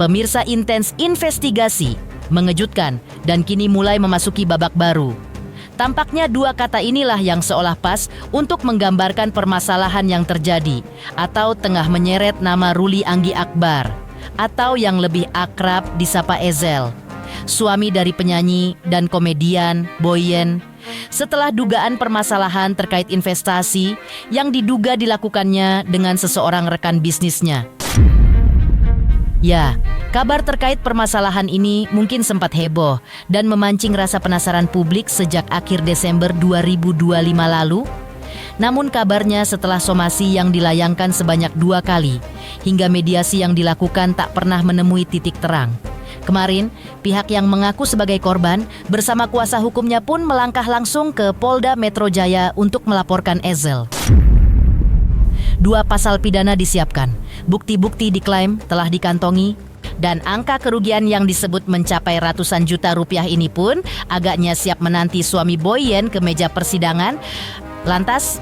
Pemirsa, intens investigasi, mengejutkan, dan kini mulai memasuki babak baru. Tampaknya dua kata inilah yang seolah pas untuk menggambarkan permasalahan yang terjadi atau tengah menyeret nama Ruli Anggi Akbar atau yang lebih akrab disapa Ezel, suami dari penyanyi dan komedian Boyen. Setelah dugaan permasalahan terkait investasi yang diduga dilakukannya dengan seseorang rekan bisnisnya. Ya, kabar terkait permasalahan ini mungkin sempat heboh dan memancing rasa penasaran publik sejak akhir Desember 2025 lalu. Namun kabarnya setelah somasi yang dilayangkan sebanyak 2 kali, hingga mediasi yang dilakukan tak pernah menemui titik terang. Kemarin, pihak yang mengaku sebagai korban bersama kuasa hukumnya pun melangkah langsung ke Polda Metro Jaya untuk melaporkan Ezel. 2 pasal pidana disiapkan, bukti-bukti diklaim telah dikantongi, dan angka kerugian yang disebut mencapai ratusan juta rupiah ini pun agaknya siap menanti suami Boyen ke meja persidangan. Lantas,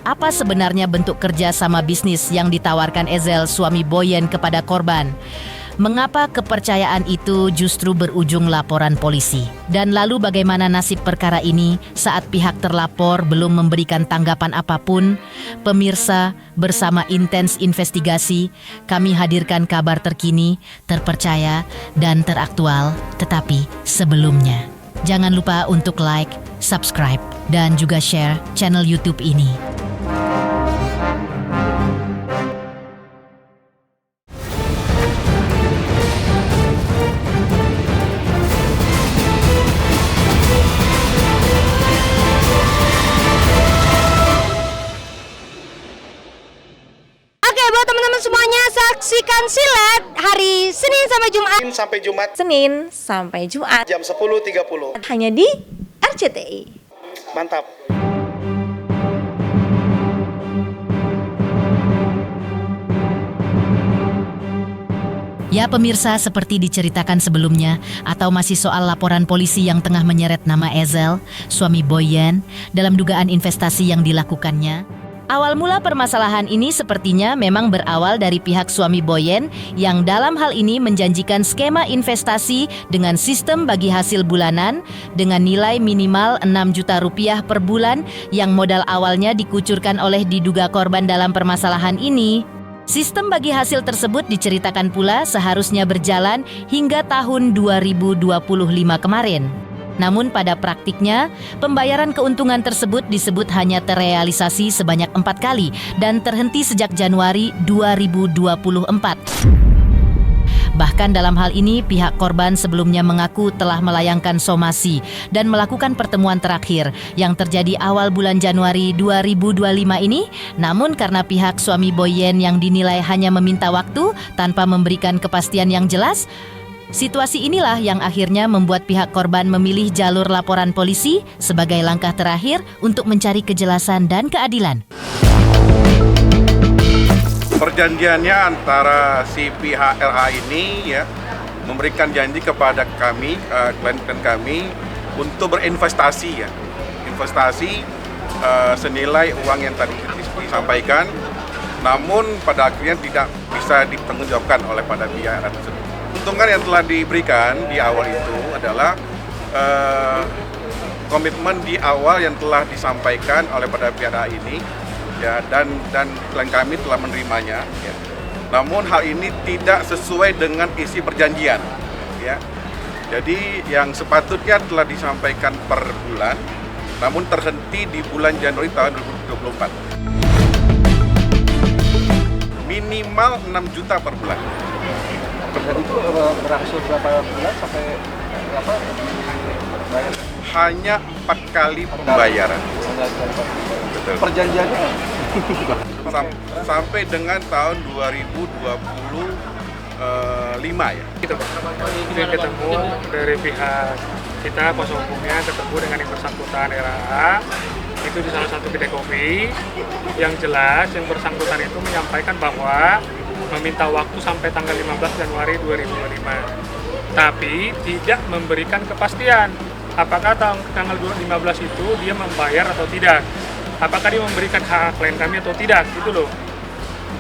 apa sebenarnya bentuk kerja sama bisnis yang ditawarkan Ezel suami Boyen kepada korban? Mengapa kepercayaan itu justru berujung laporan polisi? Dan lalu bagaimana nasib perkara ini saat pihak terlapor belum memberikan tanggapan apapun? Pemirsa, bersama intens investigasi, kami hadirkan kabar terkini, terpercaya, dan teraktual. Tetapi sebelumnya, jangan lupa untuk like, subscribe, dan juga share channel YouTube ini. Buat teman-teman semuanya, saksikan silet hari Senin sampai Jumat. Senin sampai Jumat jam 10.30 hanya di RCTI. Mantap. Ya pemirsa, seperti diceritakan sebelumnya, atau masih soal laporan polisi yang tengah menyeret nama Ezel, suami Boyen, dalam dugaan investasi yang dilakukannya. Awal mula permasalahan ini sepertinya memang berawal dari pihak suami Boyen yang dalam hal ini menjanjikan skema investasi dengan sistem bagi hasil bulanan dengan nilai minimal 6 juta rupiah per bulan yang modal awalnya dikucurkan oleh diduga korban dalam permasalahan ini. Sistem bagi hasil tersebut diceritakan pula seharusnya berjalan hingga tahun 2025 kemarin. Namun pada praktiknya, pembayaran keuntungan tersebut disebut hanya terrealisasi sebanyak 4 kali dan terhenti sejak Januari 2024. Bahkan dalam hal ini, pihak korban sebelumnya mengaku telah melayangkan somasi dan melakukan pertemuan terakhir yang terjadi awal bulan Januari 2025 ini. Namun karena pihak suami Boyen yang dinilai hanya meminta waktu tanpa memberikan kepastian yang jelas, situasi inilah yang akhirnya membuat pihak korban memilih jalur laporan polisi sebagai langkah terakhir untuk mencari kejelasan dan keadilan. Perjanjiannya antara si pihak LH ini ya memberikan janji kepada kami, klien kami untuk berinvestasi ya. Investasi senilai uang yang tadi disampaikan, namun pada akhirnya tidak bisa ditanggungjawabkan oleh pada pihak tersebut. Keuntungan yang telah diberikan di awal itu adalah komitmen di awal yang telah disampaikan oleh pada pihak ini ya, dan klien kami telah menerimanya ya. Namun hal ini tidak sesuai dengan isi perjanjian ya. Jadi yang sepatutnya telah disampaikan per bulan namun terhenti di bulan Januari tahun 2024. Minimal 6 juta per bulan. Dan itu berangsur berapa bulan sampai berapa dibayar? Hanya 4 kali pembayaran. Betul. Perjanjiannya sampai dengan tahun 2025 ya. Itu ketemu dari pihak kita, kuasa hukumnya ketemu dengan yang bersangkutan RAA itu di salah satu kedai kopi. Yang jelas yang bersangkutan itu menyampaikan bahwa meminta waktu sampai tanggal 15 Januari 2025, tapi tidak memberikan kepastian apakah tanggal 15 itu dia membayar atau tidak, apakah dia memberikan hak klien kami atau tidak, gitu loh.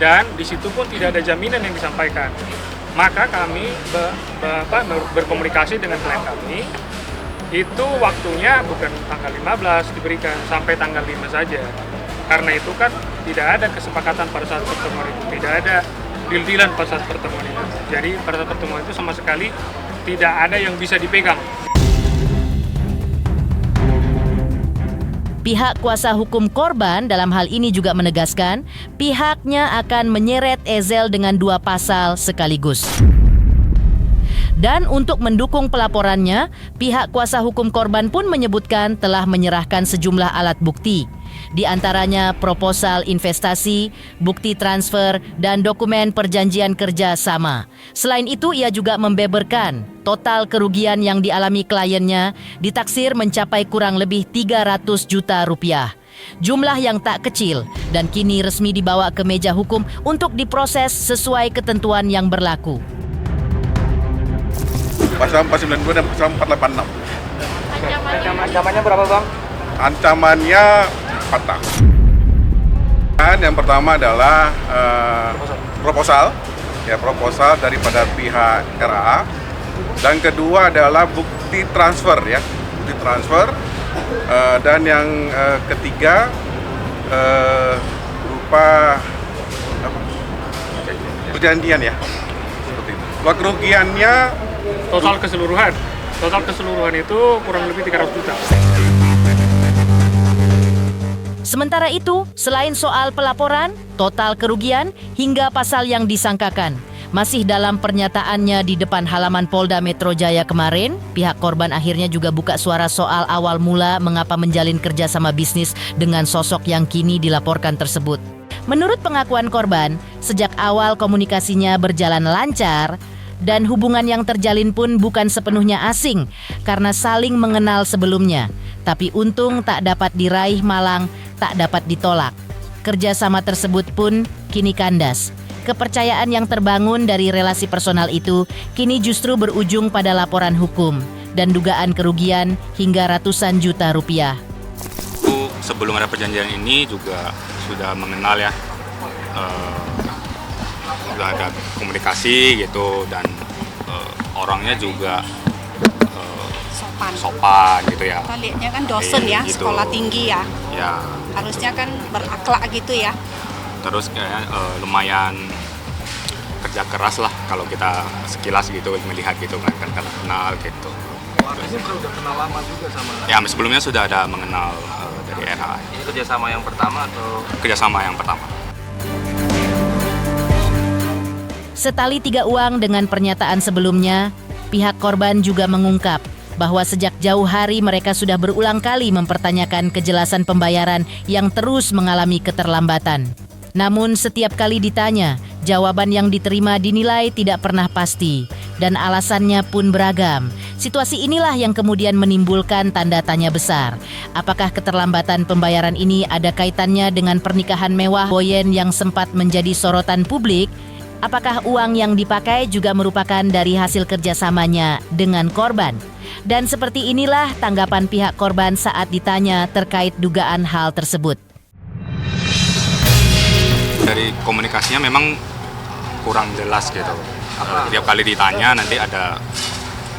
Dan di situ pun tidak ada jaminan yang disampaikan. maka kami berkomunikasi dengan klien kami. Itu waktunya bukan tanggal 15 diberikan, sampai tanggal 5 saja. Karena itu kan tidak ada kesepakatan pada saat pertemuan itu, tidak ada deal-dealan pada saat pertemuan itu. Jadi pada saat pertemuan itu sama sekali tidak ada yang bisa dipegang. Pihak kuasa hukum korban dalam hal ini juga menegaskan pihaknya akan menyeret Ezel dengan 2 pasal sekaligus. Dan untuk mendukung pelaporannya, pihak kuasa hukum korban pun menyebutkan telah menyerahkan sejumlah alat bukti. Di antaranya proposal investasi, bukti transfer, dan dokumen perjanjian kerja sama. Selain itu, ia juga membeberkan total kerugian yang dialami kliennya ditaksir mencapai kurang lebih 300 juta rupiah. Jumlah yang tak kecil dan kini resmi dibawa ke meja hukum untuk diproses sesuai ketentuan yang berlaku. Pasal 492 dan pasal 486. Ancamannya berapa, Bang? Ancamannya 4 tahun. Dan yang pertama adalah proposal daripada pihak RAA. Dan kedua adalah bukti transfer dan yang ketiga berupa perjanjian ya. Seperti itu. Kerugiannya Total keseluruhan itu kurang lebih 300 juta. Sementara itu, selain soal pelaporan, total kerugian, hingga pasal yang disangkakan, masih dalam pernyataannya di depan halaman Polda Metro Jaya kemarin, pihak korban akhirnya juga buka suara soal awal mula mengapa menjalin kerjasama bisnis dengan sosok yang kini dilaporkan tersebut. Menurut pengakuan korban, sejak awal komunikasinya berjalan lancar, dan hubungan yang terjalin pun bukan sepenuhnya asing karena saling mengenal sebelumnya. Tapi untung tak dapat diraih malang, tak dapat ditolak. Kerjasama tersebut pun kini kandas. Kepercayaan yang terbangun dari relasi personal itu kini justru berujung pada laporan hukum dan dugaan kerugian hingga ratusan juta rupiah. Sebelum ada perjanjian ini juga sudah mengenal ya, sudah ada komunikasi gitu, dan orangnya juga sopan gitu ya. Kita lihatnya kan dosen ya, gitu. Sekolah tinggi ya. Ya. Harusnya kan berakhlak gitu ya. Terus kayaknya lumayan kerja keras lah kalau kita sekilas gitu melihat gitu kan kenal gitu. Artinya udah kenal lama juga sama. Ya sebelumnya sudah ada mengenal dari RAA. Ini kerjasama yang pertama atau? Kerjasama yang pertama. Setali 3 uang dengan pernyataan sebelumnya, pihak korban juga mengungkap bahwa sejak jauh hari mereka sudah berulang kali mempertanyakan kejelasan pembayaran yang terus mengalami keterlambatan. Namun setiap kali ditanya, jawaban yang diterima dinilai tidak pernah pasti dan alasannya pun beragam. Situasi inilah yang kemudian menimbulkan tanda tanya besar. Apakah keterlambatan pembayaran ini ada kaitannya dengan pernikahan mewah Boyen yang sempat menjadi sorotan publik? Apakah uang yang dipakai juga merupakan dari hasil kerjasamanya dengan korban? Dan seperti inilah tanggapan pihak korban saat ditanya terkait dugaan hal tersebut. Dari komunikasinya memang kurang jelas gitu. Tiap kali ditanya nanti ada,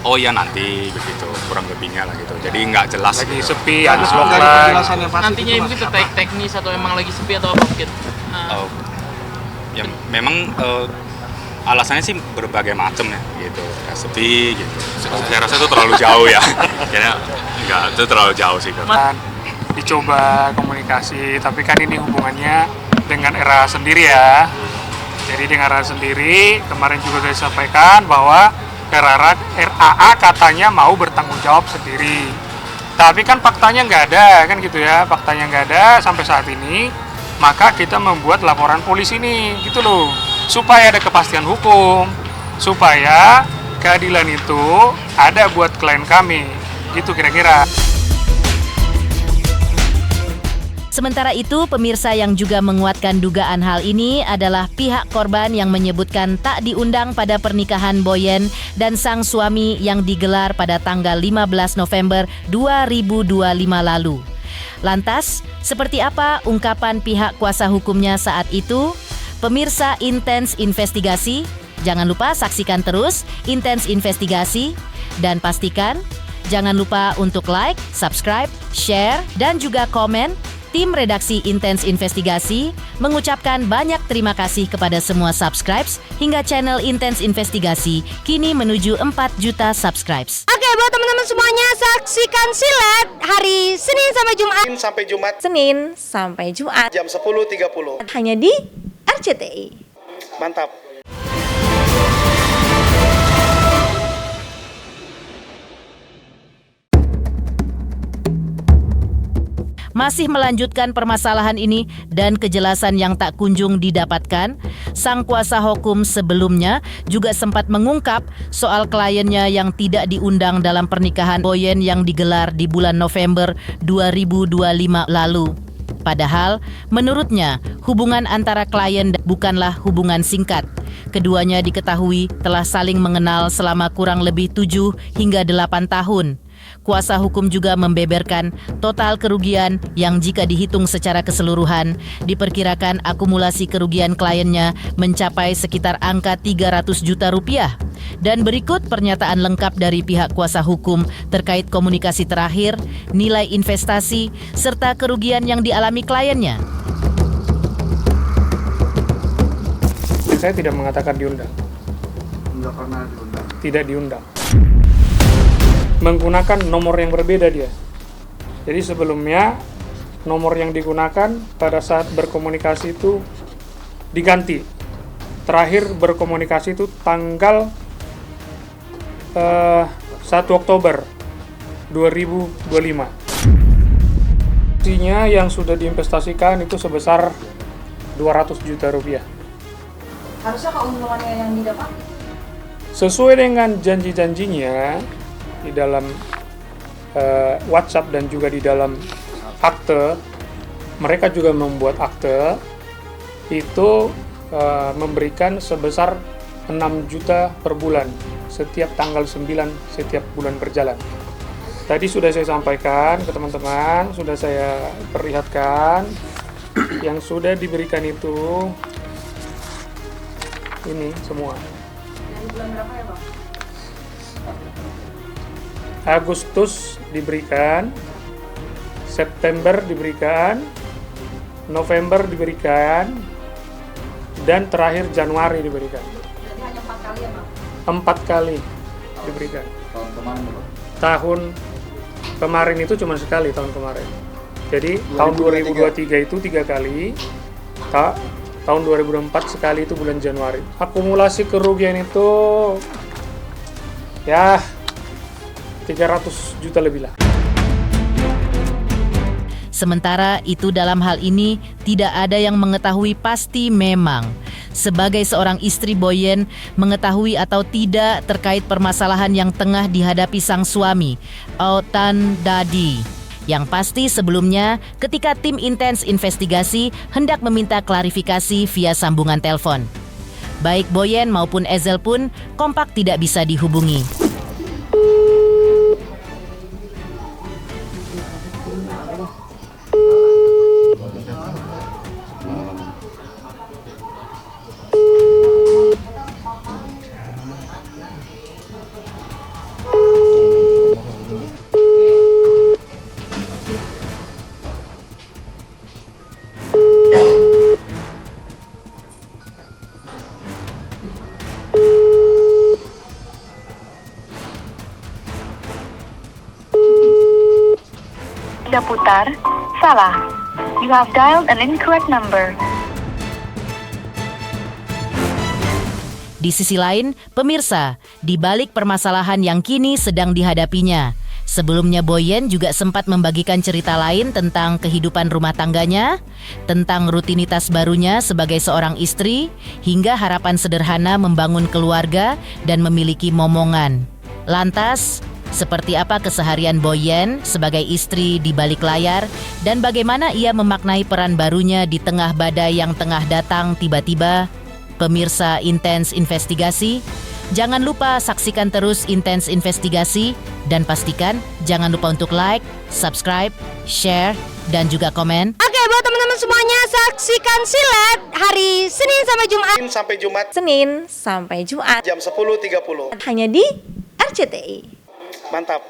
oh ya nanti begitu, kurang lebihnya lah gitu. Jadi nggak jelas. Lagi gitu. sepi, Ada ada penjelasan yang pasti. Nantinya mungkin terkait teknis atau emang lagi sepi atau apa mungkin? Ya memang alasannya sih berbagai macam ya gitu. Ya sepi gitu. Saya rasa itu terlalu jauh ya. Kayaknya enggak, itu terlalu jauh sih. Dicoba komunikasi, tapi kan ini hubungannya dengan RAA sendiri ya. Jadi dengan RAA sendiri, kemarin juga saya sampaikan bahwa RAA katanya mau bertanggung jawab sendiri. Tapi kan faktanya nggak ada, kan gitu ya. Faktanya nggak ada sampai saat ini, maka kita membuat laporan polisi ini, gitu loh. Supaya ada kepastian hukum, supaya keadilan itu ada buat klien kami, gitu kira-kira. Sementara itu, pemirsa yang juga menguatkan dugaan hal ini adalah pihak korban yang menyebutkan tak diundang pada pernikahan Boyen dan sang suami yang digelar pada tanggal 15 November 2025 lalu. Lantas, seperti apa ungkapan pihak kuasa hukumnya saat itu? Pemirsa Intens Investigasi Jangan lupa saksikan terus Intens Investigasi dan pastikan jangan lupa untuk like, subscribe, share, dan juga komen. Tim redaksi Intens Investigasi mengucapkan banyak terima kasih kepada semua subscribers hingga channel Intens Investigasi kini menuju 4 juta subscribers. Oke, buat teman-teman semuanya, saksikan silet hari Senin sampai Jumat. Senin sampai Jumat. Jam 10.30. Hanya di RCTI. Mantap. Masih melanjutkan permasalahan ini dan kejelasan yang tak kunjung didapatkan, sang kuasa hukum sebelumnya juga sempat mengungkap soal kliennya yang tidak diundang dalam pernikahan Boyen yang digelar di bulan November 2025 lalu. Padahal, menurutnya, hubungan antara klien bukanlah hubungan singkat. Keduanya diketahui telah saling mengenal selama kurang lebih 7 hingga 8 tahun. Kuasa hukum juga membeberkan total kerugian yang jika dihitung secara keseluruhan, diperkirakan akumulasi kerugian kliennya mencapai sekitar angka 300 juta rupiah. Dan berikut pernyataan lengkap dari pihak kuasa hukum terkait komunikasi terakhir, nilai investasi, serta kerugian yang dialami kliennya. Saya tidak mengatakan diundang. Nggak pernah diundang. Tidak diundang. Menggunakan nomor yang berbeda dia. Jadi sebelumnya nomor yang digunakan pada saat berkomunikasi itu diganti. Terakhir berkomunikasi itu tanggal 1 Oktober 2025. Isinya yang sudah diinvestasikan itu sebesar 200 juta rupiah. Harusnya keuntungannya yang didapat? Sesuai dengan janji-janjinya di dalam WhatsApp dan juga di dalam akte, mereka juga membuat akte itu memberikan sebesar 6 juta per bulan setiap tanggal 9 setiap bulan berjalan. Tadi sudah saya sampaikan ke teman-teman, sudah saya perlihatkan yang sudah diberikan itu ini semua. Dari bulan berapa ya, Bang? Agustus diberikan, September diberikan, November diberikan, dan terakhir Januari diberikan. Berarti hanya 4 kali ya, Bang? 4 kali diberikan. Tahun kemarin berapa? Tahun kemarin itu cuma sekali, tahun kemarin. Jadi tahun 2023 itu 3 kali, tahun 2024 sekali itu bulan Januari. Akumulasi kerugian itu ya 300 juta lebih lah. Sementara itu dalam hal ini tidak ada yang mengetahui pasti memang sebagai seorang istri Boyen mengetahui atau tidak terkait permasalahan yang tengah dihadapi sang suami, Autan Dadi. Yang pasti sebelumnya ketika tim Intens Investigasi hendak meminta klarifikasi via sambungan telepon. Baik Boyen maupun Ezel pun kompak tidak bisa dihubungi. Sudah putar, salah. You have dialed an incorrect number. Di sisi lain, pemirsa, di balik permasalahan yang kini sedang dihadapinya, sebelumnya Boyen juga sempat membagikan cerita lain tentang kehidupan rumah tangganya, tentang rutinitas barunya sebagai seorang istri, hingga harapan sederhana membangun keluarga dan memiliki momongan. Lantas, seperti apa keseharian Boyen sebagai istri di balik layar dan bagaimana ia memaknai peran barunya di tengah badai yang tengah datang tiba-tiba? Pemirsa Intens Investigasi, jangan lupa saksikan terus Intens Investigasi dan pastikan jangan lupa untuk like, subscribe, share, dan juga komen. Oke, buat teman-teman semuanya, saksikan silet hari Senin sampai Jumat. Senin sampai Jumat Jam 10.30. hanya di RCTI. Mantap.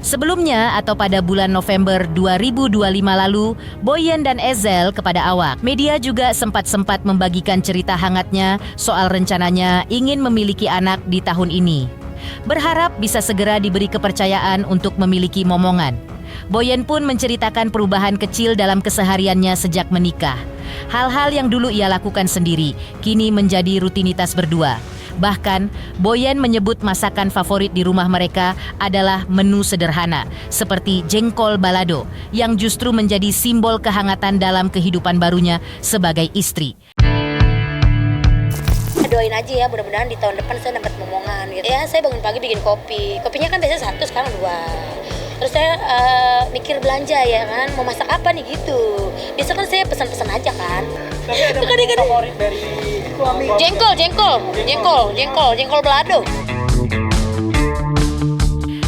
Sebelumnya atau pada bulan November 2025 lalu, Boyen dan Ezel kepada awak media juga sempat membagikan cerita hangatnya soal rencananya ingin memiliki anak di tahun ini. Berharap bisa segera diberi kepercayaan untuk memiliki momongan. Boyen pun menceritakan perubahan kecil dalam kesehariannya sejak menikah. Hal-hal yang dulu ia lakukan sendiri, kini menjadi rutinitas berdua. Bahkan, Boyen menyebut masakan favorit di rumah mereka adalah menu sederhana, seperti jengkol balado, yang justru menjadi simbol kehangatan dalam kehidupan barunya sebagai istri. Doain aja ya, mudah-mudahan di tahun depan saya dapat momongan gitu. Ya, saya bangun pagi bikin kopi. Kopinya kan biasanya 1, sekarang 2. Terus saya mikir belanja ya kan, mau masak apa nih gitu. Biasa kan saya pesan-pesan aja kan. Tapi ada favorit dari suami? Jengkol balado.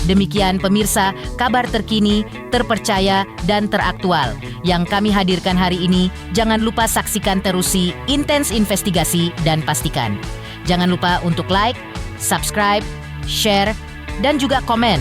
Demikian pemirsa, kabar terkini, terpercaya, dan teraktual yang kami hadirkan hari ini. Jangan lupa saksikan terusi Intens Investigasi dan pastikan. Jangan lupa untuk like, subscribe, share, dan juga komen.